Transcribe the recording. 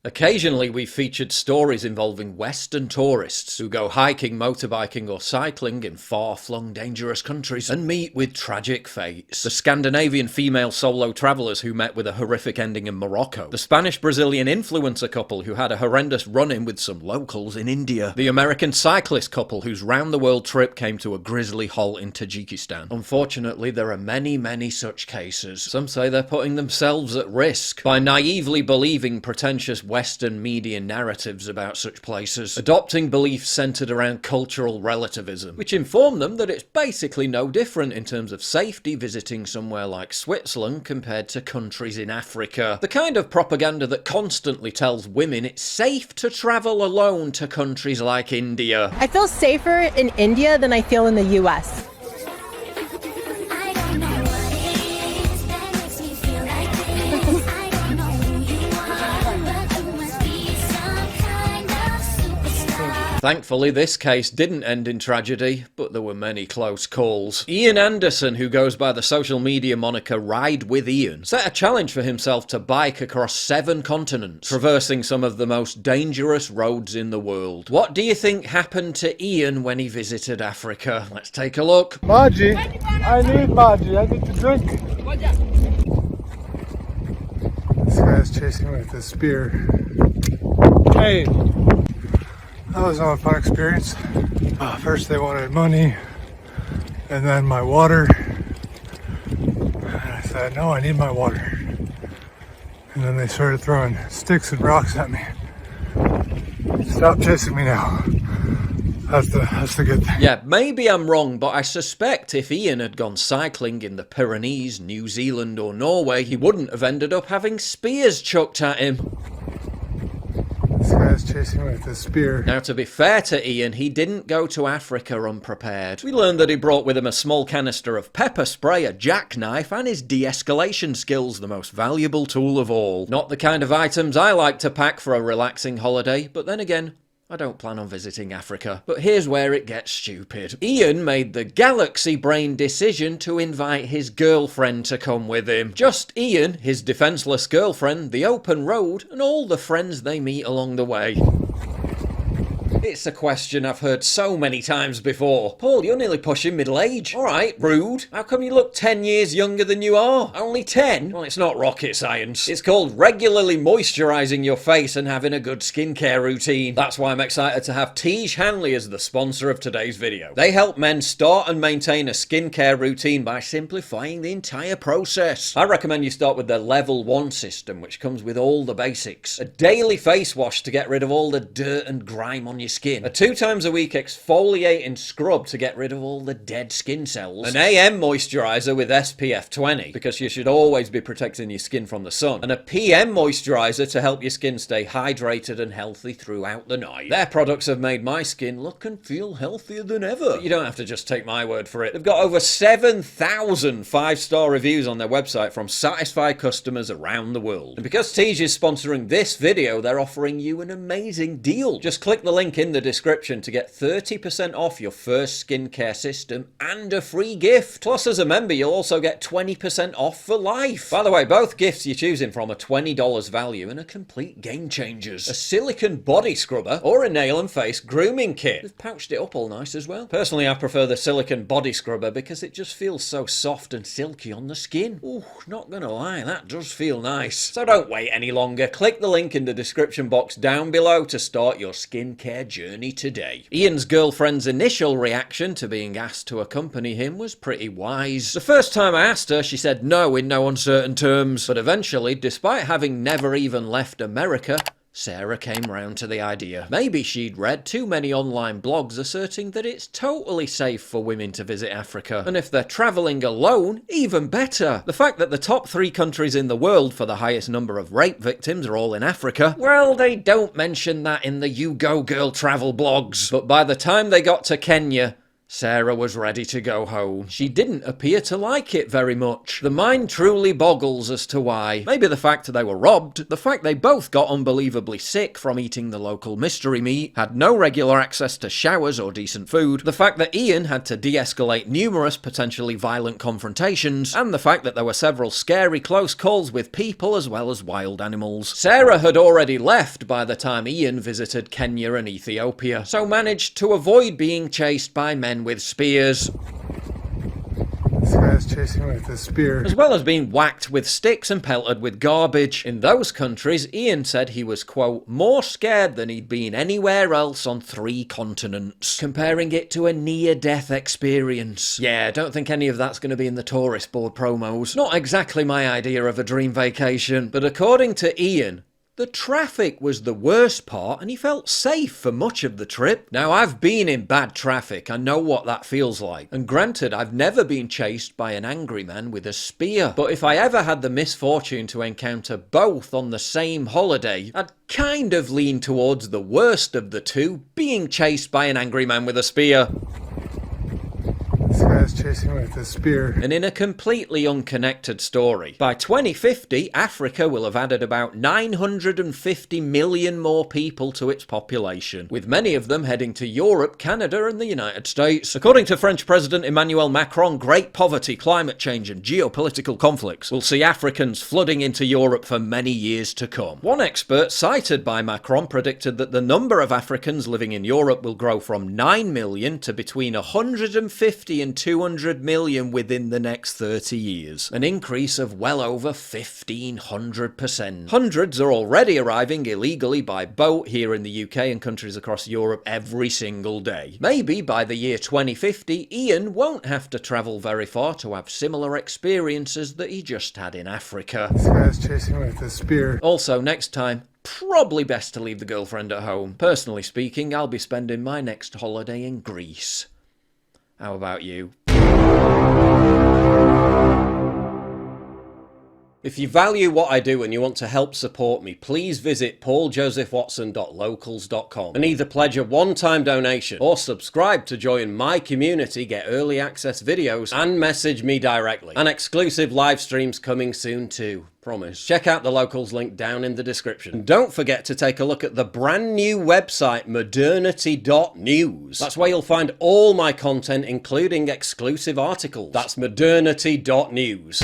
Occasionally we've featured stories involving Western tourists who go hiking, motorbiking or cycling in far-flung dangerous countries and meet with tragic fates. The Scandinavian female solo travellers who met with a horrific ending in Morocco. The Spanish-Brazilian influencer couple who had a horrendous run-in with some locals in India. The American cyclist couple whose round-the-world trip came to a grisly halt in Tajikistan. Unfortunately, there are many such cases. Some say they're putting themselves at risk by naively believing pretentious Western media narratives about such places, adopting beliefs centred around cultural relativism, which inform them that it's basically no different in terms of safety visiting somewhere like Switzerland compared to countries in Africa. The kind of propaganda that constantly tells women it's safe to travel alone to countries like India. I feel safer in India than I feel in the US. Thankfully, this case didn't end in tragedy, but there were many close calls. Ian Anderson, who goes by the social media moniker Ride with Ian, set a challenge for himself to bike across 7 continents, traversing some of the most dangerous roads in the world. What do you think happened to Ian when he visited Africa? Let's take a look. Maji, I need Maji, I need to drink. This guy's chasing me with a spear. Hey! That was not a fun experience. First they wanted money, and then my water. And I said, no, I need my water. And then they started throwing sticks and rocks at me. Stop chasing me now. That's the good thing. Yeah, maybe I'm wrong, but I suspect if Ian had gone cycling in the Pyrenees, New Zealand or Norway, he wouldn't have ended up having spears chucked at him. This guy's chasing me with a spear. Now, to be fair to Ian, he didn't go to Africa unprepared. We learned that he brought with him a small canister of pepper spray, a jackknife, and his de-escalation skills, the most valuable tool of all. Not the kind of items I like to pack for a relaxing holiday, but then again, I don't plan on visiting Africa. But here's where it gets stupid. Ian made the galaxy brain decision to invite his girlfriend to come with him. Just Ian, his defenseless girlfriend, the open road, and all the friends they meet along the way. It's a question I've heard so many times before. Paul, you're nearly pushing middle age. Alright, rude. How come you look 10 years younger than you are? Only 10? Well, it's not rocket science. It's called regularly moisturising your face and having a good skincare routine. That's why I'm excited to have Tiege Hanley as the sponsor of today's video. They help men start and maintain a skincare routine by simplifying the entire process. I recommend you start with their Level 1 system, which comes with all the basics. A daily face wash to get rid of all the dirt and grime on your skin. A 2 times a week exfoliating scrub to get rid of all the dead skin cells. An AM moisturiser with SPF 20, because you should always be protecting your skin from the sun. And a PM moisturiser to help your skin stay hydrated and healthy throughout the night. Their products have made my skin look and feel healthier than ever. But you don't have to just take my word for it. They've got over 7,000 5-star reviews on their website from satisfied customers around the world. And because Tiege is sponsoring this video, they're offering you an amazing deal. Just click the link in the description to get 30% off your first skincare system and a free gift. Plus, as a member, you'll also get 20% off for life. By the way, both gifts you're choosing from are $20 value and are complete game changers. A silicone body scrubber or a nail and face grooming kit. They've pouched it up all nice as well. Personally, I prefer the silicone body scrubber because it just feels so soft and silky on the skin. Ooh, not gonna lie, that does feel nice. So don't wait any longer. Click the link in the description box down below to start your skincare journey today. Ian's girlfriend's initial reaction to being asked to accompany him was pretty wise. The first time I asked her, she said no in no uncertain terms, but eventually, despite having never even left America, Sarah came round to the idea. Maybe she'd read too many online blogs asserting that it's totally safe for women to visit Africa, and if they're travelling alone, even better. The fact that the top 3 countries in the world for the highest number of rape victims are all in Africa, well, they don't mention that in the You Go Girl travel blogs. But by the time they got to Kenya, Sarah was ready to go home. She didn't appear to like it very much. The mind truly boggles as to why. Maybe the fact they were robbed, the fact they both got unbelievably sick from eating the local mystery meat, had no regular access to showers or decent food, the fact that Ian had to de-escalate numerous potentially violent confrontations, and the fact that there were several scary close calls with people as well as wild animals. Sarah had already left by the time Ian visited Kenya and Ethiopia, so managed to avoid being chased by men with spears. This guy's chasing me with a spear. As well as being whacked with sticks and pelted with garbage. In those countries, Ian said he was, quote, more scared than he'd been anywhere else on 3 continents, comparing it to a near-death experience. Yeah, I don't think any of that's going to be in the tourist board promos. Not exactly my idea of a dream vacation, but according to Ian, the traffic was the worst part and he felt safe for much of the trip. Now, I've been in bad traffic, I know what that feels like. And granted, I've never been chased by an angry man with a spear. But if I ever had the misfortune to encounter both on the same holiday, I'd kind of lean towards the worst of the two, being chased by an angry man with a spear. This guy's chasing me with a spear. And in a completely unconnected story, by 2050, Africa will have added about 950 million more people to its population, with many of them heading to Europe, Canada, and the United States. According to French President Emmanuel Macron, great poverty, climate change, and geopolitical conflicts will see Africans flooding into Europe for many years to come. One expert cited by Macron predicted that the number of Africans living in Europe will grow from 9 million to between 150 and 200 million within the next 30 years, an increase of well over 1,500%. Hundreds are already arriving illegally by boat here in the UK and countries across Europe every single day. Maybe by the year 2050, Ian won't have to travel very far to have similar experiences that he just had in Africa. This guy's chasing me with a spear. Also, next time, probably best to leave the girlfriend at home. Personally speaking, I'll be spending my next holiday in Greece. How about you? If you value what I do and you want to help support me, please visit pauljosephwatson.locals.com and either pledge a one-time donation or subscribe to join my community, get early access videos, and message me directly. And exclusive live streams coming soon too. Promise. Check out the Locals link down in the description. And don't forget to take a look at the brand new website modernity.news. That's where you'll find all my content, including exclusive articles. That's modernity.news.